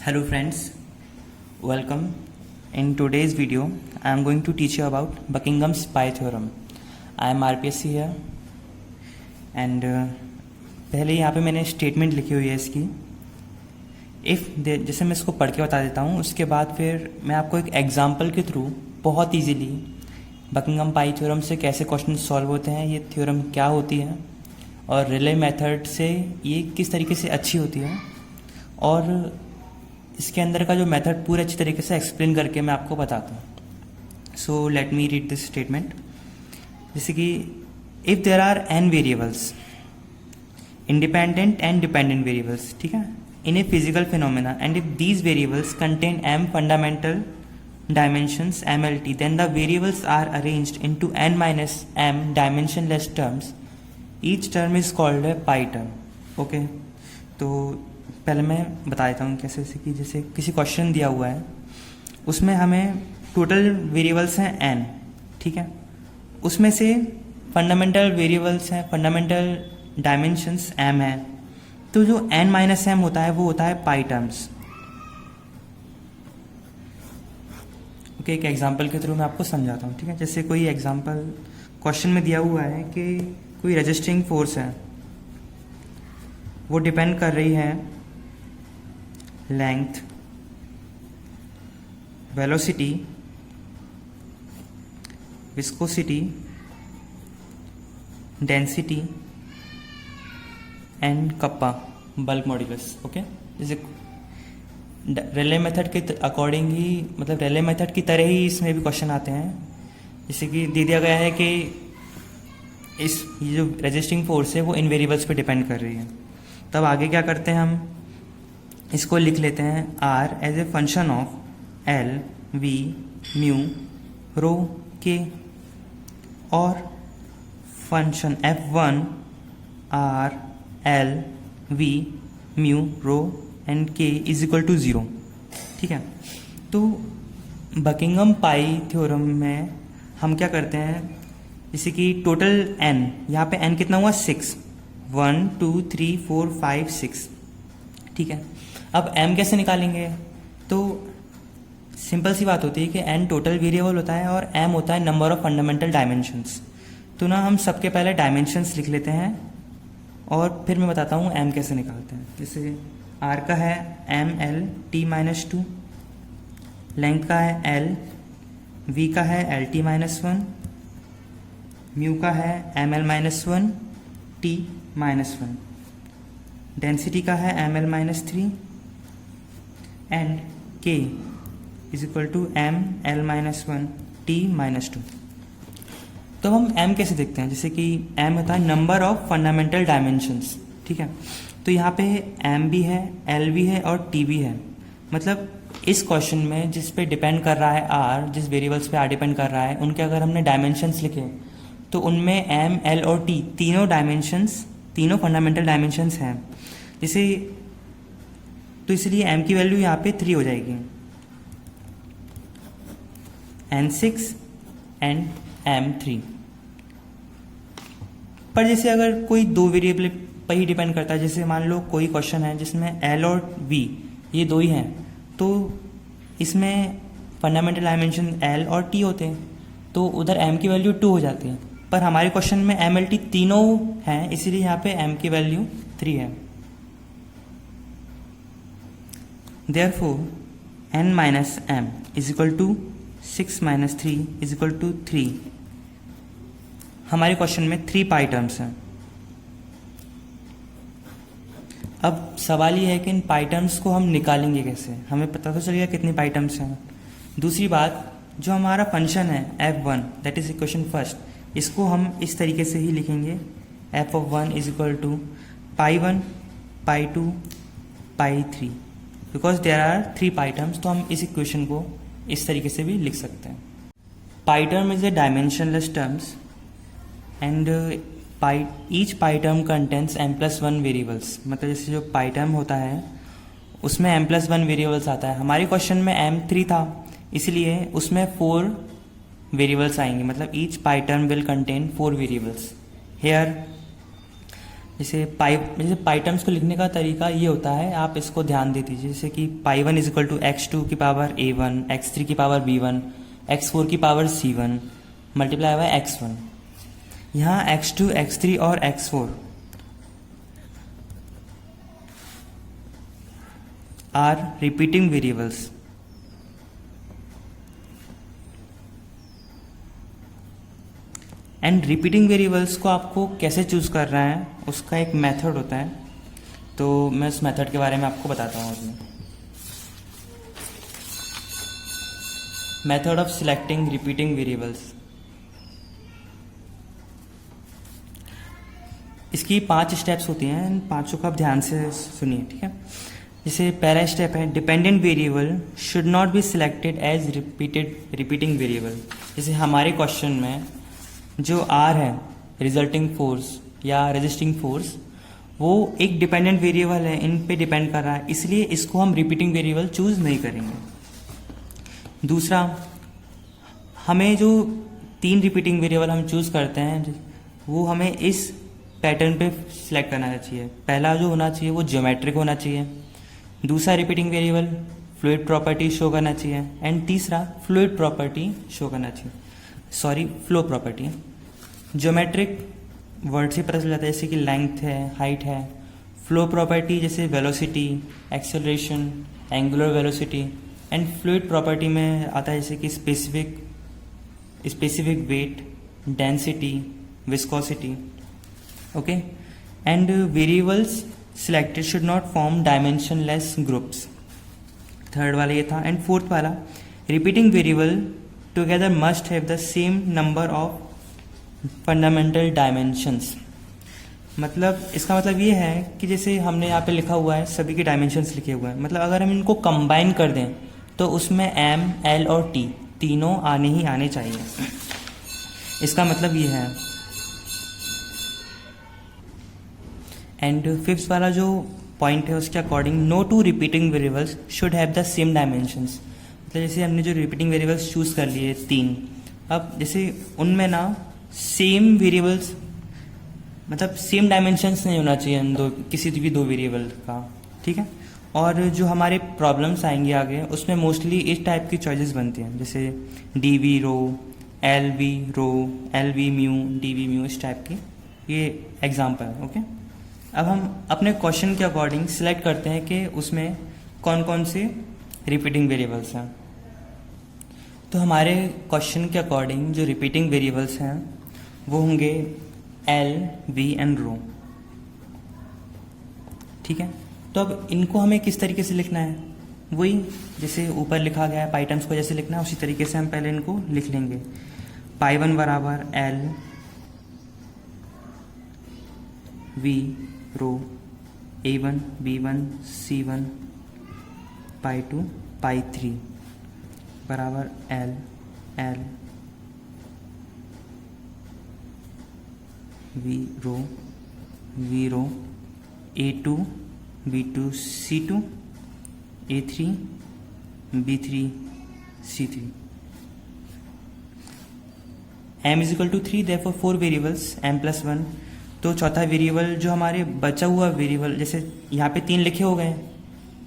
Hello friends, welcome. In today's video, I am going to teach you about Buckingham's pi theorem. I am RPSC here and पहले यहाँ पे मैंने statement लिखी हुई है इसकी. जैसे मैं इसको पढ़ के बता देता हूँ, उसके बाद फिर मैं आपको एक एग्जाम्पल के थ्रू बहुत ईजीली बकिंगम पाई थ्योरम से कैसे क्वेश्चन सॉल्व होते हैं, ये थ्योरम क्या होती है और रिले मेथड से ये किस तरीके से अच्छी होती है और इसके अंदर का जो मेथड पूरे अच्छी तरीके से एक्सप्लेन करके मैं आपको बताता हूँ. So let me read this statement. जैसे कि if there are n variables, independent and dependent variables, ठीक है, in a physical phenomena, and if these variables contain m fundamental dimensions mlt, then the variables are arranged into n minus m dimensionless terms. Each term is called a pi term. Okay, तो पहले मैं बता देता हूँ कैसे. कि जैसे किसी क्वेश्चन दिया हुआ है, उसमें हमें टोटल वेरिएबल्स हैं n, ठीक है, उसमें से फंडामेंटल वेरिएबल्स हैं, फंडामेंटल डायमेंशंस m है, तो जो n माइनस एम होता है वो होता है पाई टर्म्स. ओके, एक एग्जांपल के थ्रू मैं आपको समझाता हूँ, ठीक है. जैसे कोई एग्जांपल क्वेश्चन में दिया हुआ है कि कोई रजिस्टिंग फोर्स है, वो डिपेंड कर रही है length, velocity, viscosity, density and kappa bulk modulus. Okay, जैसे रेले मेथड के अकॉर्डिंग ही, मतलब रेले मेथड की तरह ही इसमें भी क्वेश्चन आते हैं. जैसे कि दे दिया गया है कि ये जो रेजिस्टिंग फोर्स है वो इन वेरिएबल्स पे डिपेंड कर रही है. तब आगे क्या करते हैं, हम इसको लिख लेते हैं R as a function of L V mu rho K, और function F1 R L V mu rho and K is equal to 0. ठीक है, तो बकिंगम पाई थ्योरम में हम क्या करते हैं, जैसे कि टोटल n, यहाँ पे n कितना हुआ 6, 1 2 3 4 5 6, ठीक है. अब m कैसे निकालेंगे, तो सिंपल सी बात होती है कि n टोटल वेरिएबल होता है और m होता है नंबर ऑफ फंडामेंटल डायमेंशंस. तो ना हम सबके पहले डायमेंशंस लिख लेते हैं और फिर मैं बताता हूँ m कैसे निकालते हैं. जैसे r का है mlt-2, लेंथ का है l, v का है lt-1, म्यू का है ml-1, t-1, डेंसिटी का है ml-3 and k is equal to ml-1 t-2. तो हम m कैसे देखते हैं, जैसे कि m होता है नंबर ऑफ फंडामेंटल डायमेंशंस, ठीक है. तो यहाँ पे m भी है, l भी है और t भी है. मतलब इस क्वेश्चन में जिस पे डिपेंड कर रहा है r, जिस वेरिएबल्स पे r डिपेंड कर रहा है, उनके अगर हमने डायमेंशंस लिखे तो उनमें m, l और t तीनों डायमेंशंस, तीनों फंडामेंटल डायमेंशंस हैं. जैसे तो इसलिए m की वैल्यू यहाँ पे 3 हो जाएगी, n6 एंड m3. पर जैसे अगर कोई दो वेरिएबल पर ही डिपेंड करता है, जैसे मान लो कोई क्वेश्चन है जिसमें l और v ये दो ही हैं, तो इसमें फंडामेंटल डायमेंशन l और t होते हैं, तो उधर m की वैल्यू 2 हो जाती है. पर हमारे क्वेश्चन में m, l, t तीनों हैं, इसीलिए यहाँ पे m की वैल्यू 3 है. Therefore, n minus m is equal to 6 minus 3 is equal to 3. हमारे क्वेश्चन में 3 पाई टर्म्स हैं. अब सवाल ये है कि इन पाई टर्म्स को हम निकालेंगे कैसे, हमें पता तो चलेगा कितनी पाई टर्म्स हैं. दूसरी बात, जो हमारा फंक्शन है f1, that is equation first, इसको हम इस तरीके से ही लिखेंगे, f of 1 is equal to pi 1 pi 2 pi 3, because there are 3 pi terms. तो हम इस इक्वेशन को इस तरीके से भी लिख सकते हैं. Pi term is a dimensionless terms and each pi term contents m+1 variables. मतलब जैसे जो पाई टर्म होता है उसमें m+1 वेरिएबल्स आता है. हमारे क्वेश्चन में m3 था, इसलिए उसमें 4 वेरिएबल्स आएंगे. मतलब each pi term will contain 4 variables. Here जैसे पाइटम्स को लिखने का तरीका ये होता है, आप इसको ध्यान दे दीजिए। जैसे कि pi one is equal to x2 की पावर a1, x3 की पावर b1, x4 की power c1 multiply by x1। यहाँ x2, x3 और x4 are repeating variables. And repeating variables को आपको कैसे चूज करना है उसका एक मेथड होता है, तो मैं उस मेथड के बारे में आपको बताता हूँ अभी। Method of selecting repeating variables. इसकी 5 स्टेप्स होती हैं, इन पांचों को आप ध्यान से सुनिए, ठीक है। जैसे पहला स्टेप है dependent variable should not be selected as repeating variable. जैसे हमारे क्वेश्चन में जो आर है रिजल्टिंग फोर्स या रेजिस्टिंग फोर्स, वो एक डिपेंडेंट वेरिएबल है, इन पे डिपेंड कर रहा है, इसलिए इसको हम रिपीटिंग वेरिएबल चूज नहीं करेंगे। दूसरा, हमें जो 3 रिपीटिंग वेरिएबल हम चूज करते हैं वो हमें इस पैटर्न पे सिलेक्ट करना चाहिए। पहला जो होना चाहिए वो ज्योमेट्रिक होना चाहिए, दूसरा repeating variable fluid property show करना चाहिए, एंड तीसरा फ्लूइड प्रॉपर्टी शो करना चाहिए, sorry flow property. Geometric word से पता चल जाता है जैसे कि लेंथ है, हाइट है। फ्लो प्रॉपर्टी जैसे velocity, acceleration, angular velocity. And fluid property में आता है जैसे कि specific weight, density, viscosity. Okay. And variables selected should not form dimensionless groups. Third वाला ये था। एंड फोर्थ वाला repeating variable together must have the same number of fundamental dimensions. मतलब इसका मतलब ये है कि जैसे हमने यहाँ पे लिखा हुआ है सभी के डायमेंशंस लिखे हुए हैं, मतलब अगर हम इनको कंबाइन कर दें तो उसमें m, l और t तीनों आने ही आने चाहिए। इसका मतलब ये है। एंड फिफ्थ वाला जो पॉइंट है उसके according no two repeating variables should have the same dimensions. मतलब जैसे हमने जो रिपीटिंग वेरिएबल्स चूज कर लिए 3, अब जैसे उनमें ना सेम वेरिएबल्स मतलब सेम डायमेंशंस नहीं होना चाहिए इन किसी भी 2 वेरिएबल का, ठीक है। और जो हमारे प्रॉब्लम्स आएंगे आगे उसमें मोस्टली इस टाइप की चॉइसेस बनती हैं, जैसे D V rho, L V rho, L V mu, D V mu, इस टाइप की ये एग्जाम्पल है। ओके। अब हम अपने क्वेश्चन के अकॉर्डिंग सिलेक्ट करते हैं कि उसमें कौन कौन से रिपीटिंग वेरिएबल्स हैं। तो हमारे क्वेश्चन के अकॉर्डिंग जो रिपीटिंग वेरिएबल्स हैं वो होंगे एल, वी एंड रो, ठीक है। तो अब इनको हमें किस तरीके से लिखना है, वही जैसे ऊपर लिखा गया है पाइटम्स को जैसे लिखना है उसी तरीके से हम पहले इनको लिख लेंगे। पाई 1 बराबर एल वी रो A1, B1, C1, पाई 2, पाई 3 बराबर L V rho A2, B2, C2, A3, B3, C3। m is equal to 3, therefore 4 variables m+1। तो चौथा वेरिएबल जो हमारे बचा हुआ वेरिएबल, जैसे यहाँ पे 3 लिखे हो गए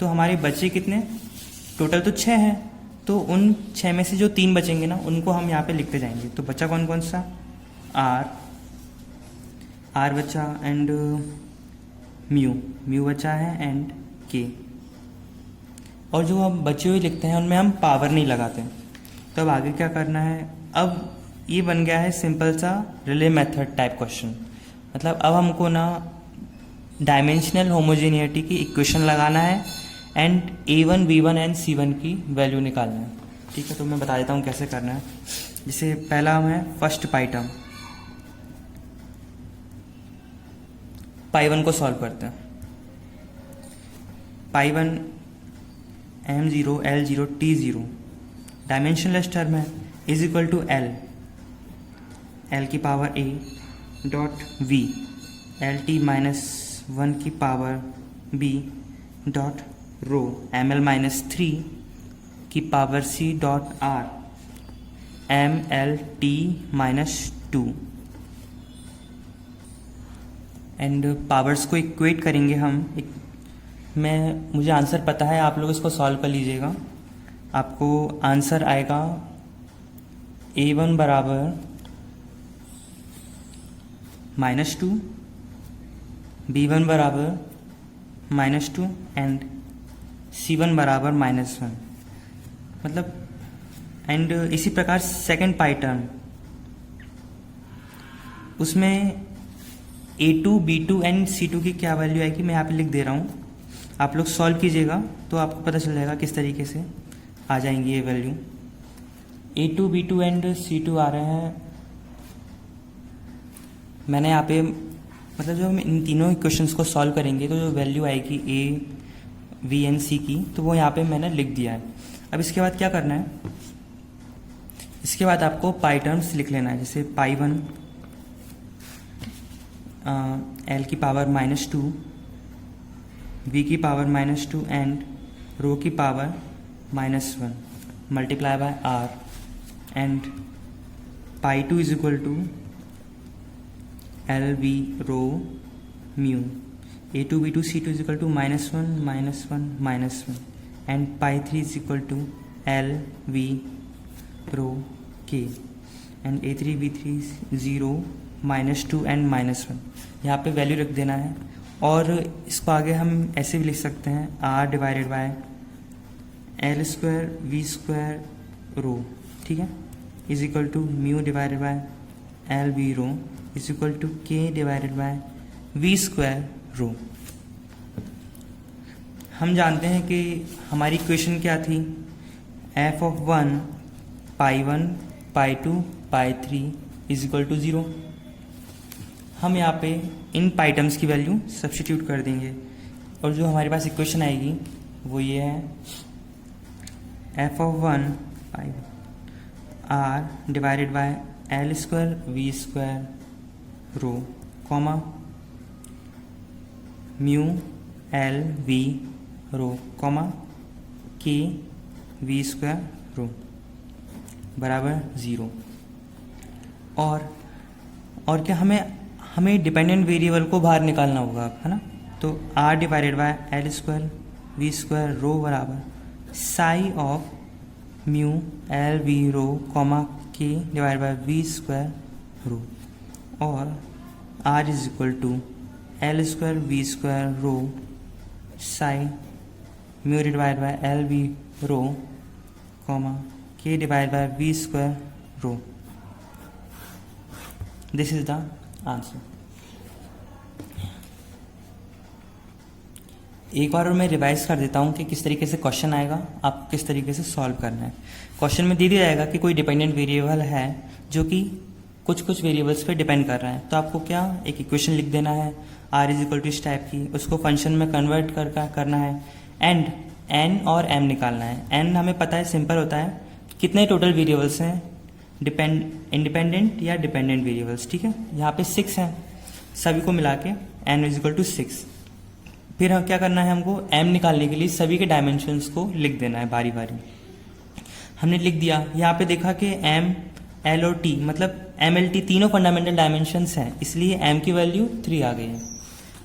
तो हमारे बचे कितने, टोटल तो 6 हैं, तो उन 6 में से जो 3 बचेंगे ना उनको हम यहाँ पे लिखते जाएंगे। तो बचा कौन कौन सा, आर बचा, एंड म्यू बचा है, एंड के। और जो हम बचे हुए लिखते हैं उनमें हम पावर नहीं लगाते। तो अब आगे क्या करना है, अब ये बन गया है सिंपल सा रिले मेथड टाइप क्वेश्चन। मतलब अब हमको ना डायमेंशनल होमोजेनिटी की इक्वेशन लगाना है and A1, B1 and C1 की वैल्यू निकालना है, ठीक है। तो मैं बता देता हूँ कैसे करना है। जैसे पहला है फर्स्ट पाइटम, पाई 1 को सॉल्व करते हैं। Pi 1 M0, L0, T0 dimensionless term है, इज इक्वल टू एल की power a dot v, LT-1 की power b dot rho, ML-3 की power c dot r, MLT-2 and powers को इक्वेट करेंगे हम। मुझे आंसर पता है, आप लोग इसको सॉल्व कर लीजिएगा। आपको आंसर आएगा A1 बराबर -2, B1 बराबर -2 एंड C1 बराबर -1। मतलब एंड इसी प्रकार सेकेंड पाई टर्म, उसमें A2, B2 एंड C2 की क्या वैल्यू आएगी मैं यहाँ पे लिख दे रहा हूँ। आप लोग सॉल्व कीजिएगा तो आपको पता चल जाएगा किस तरीके से आ जाएंगी ये value. A2, B2 and C2 आ रहे हैं। मैंने यहाँ पे मतलब जो हम इन तीनों इक्वेशंस को सॉल्व करेंगे तो जो वैल्यू आएगी A, V एंड C की, तो वो यहाँ पे मैंने लिख दिया है। अब इसके बाद क्या करना है, इसके बाद आपको पाई टर्म्स लिख लेना है। जैसे पाई 1 L की पावर -2, V की पावर -2 एंड रो की power -1 multiply by R and pi 2 is equal to L V rho mu. A2, B2, C2 is equal to -1 and pi 3 is equal to L V rho K and A3, B3 0, -2 and -1। यहाँ पे value रख देना है। और इसको आगे हम ऐसे भी लिख सकते हैं, R divided by L square V square rho, ठीक है, is equal to mu divided by L V rho is equal to K divided by V square rho. हम जानते हैं कि हमारी इक्वेशन क्या थी, f of 1 pi 1 pi 2 pi 3 is equal to 0। हम यहाँ पे इन पाई टर्म्स की वैल्यू सब्स्टिट्यूट कर देंगे और जो हमारे पास इक्वेशन आएगी वो ये है, f of 1 pi R divided by L square V square rho comma mu L V rho comma K V square rho बराबर 0। और क्या हमें डिपेंडेंट वेरिएबल को बाहर निकालना होगा, है ना। तो R divided by L square V square rho बराबर psi of mu L V rho comma K divide by V square rho, और R is equal to L square V square rho psi mu divide by L V rho comma K divide by V square rho. This is the answer. एक बार और मैं revise कर देता हूँ कि किस तरीके से क्वेश्चन आएगा, आपको किस तरीके से सॉल्व करना है। क्वेश्चन में दे दिया जाएगा कि कोई डिपेंडेंट वेरिएबल है जो कि कुछ वेरिएबल्स पे डिपेंड कर रहा है, तो आपको क्या एक इक्वेशन लिख देना है R इज इक्वल टू इस टाइप की, उसको फंक्शन में कन्वर्ट करना है एंड n और m निकालना है। n हमें पता है सिंपल होता है, कितने टोटल वेरिएबल्स हैं, इंडिपेंडेंट या डिपेंडेंट वेरिएबल्स, ठीक है। यहाँ पे 6 हैं, सभी को मिला के n इज इक्वल टू 6। फिर हम क्या करना है, हमको m निकालने के लिए सभी के डायमेंशंस को लिख देना है बारी बारी। हमने लिख दिया, यहाँ पे देखा कि m, l और t मतलब m, l, t तीनों फंडामेंटल डायमेंशंस हैं, इसलिए m की वैल्यू 3 आ गई है।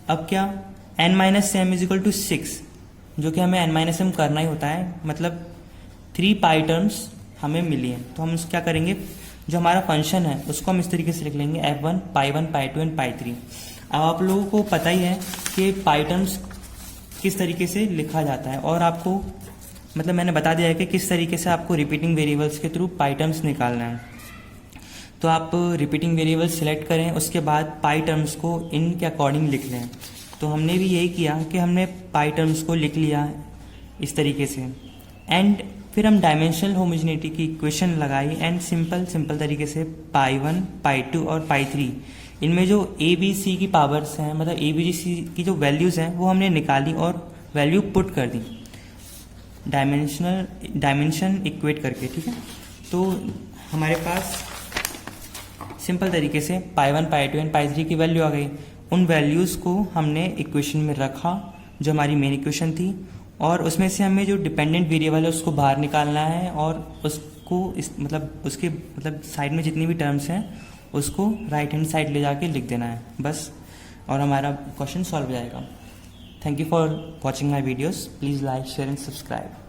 अब क्या n minus m is equal to 6, जो कि हमें n माइनस m करना ही होता है, मतलब 3 पाई टर्म्स हमें मिली है। तो हम उसको क्या करेंगे, जो हमारा फंक्शन है उसको हम इस तरीके से लिख लेंगे f1 pi 1 pi 2 and pi 3। अब आप लोगों को पता ही है कि पाई टर्म्स किस तरीके से लिखा जाता है, और आपको मतलब मैंने बता दिया है कि किस तरीके से आपको रिपीटिंग वेरिएबल्स के थ्रू पाई टर्म्स निकालना है। तो आप रिपीटिंग वेरिएबल्स सिलेक्ट करें, उसके बाद पाई टर्म्स को इनके अकॉर्डिंग लिख लें। तो हमने भी यही किया कि हमने पाई टर्म्स को लिख लिया इस तरीके से, एंड फिर हम डायमेंशनल होमोजेनिटी की इक्वेशन लगाई एंड सिंपल तरीके से पाई 1 पाई 2 और पाई 3 इनमें जो ए बी सी की पावर्स हैं, मतलब ए बी सी की जो वैल्यूज़ हैं वो हमने निकाली और वैल्यू पुट कर दी डायमेंशन इक्वेट करके, ठीक है। तो हमारे पास सिंपल तरीके से पाई 1 पाई 2 एंड पाई 3 की वैल्यू आ गई। उन वैल्यूज़ को हमने इक्वेशन में रखा जो हमारी मेन इक्वेशन थी, और उसमें से हमें जो डिपेंडेंट वेरिएबल है उसको बाहर निकालना है, और उसको उसके साइड में जितनी भी टर्म्स हैं उसको राइट हैंड साइड ले जाके लिख देना है। बस और हमारा क्वेश्चन सॉल्व हो जाएगा। Thank you for watching my videos. Please like share and subscribe.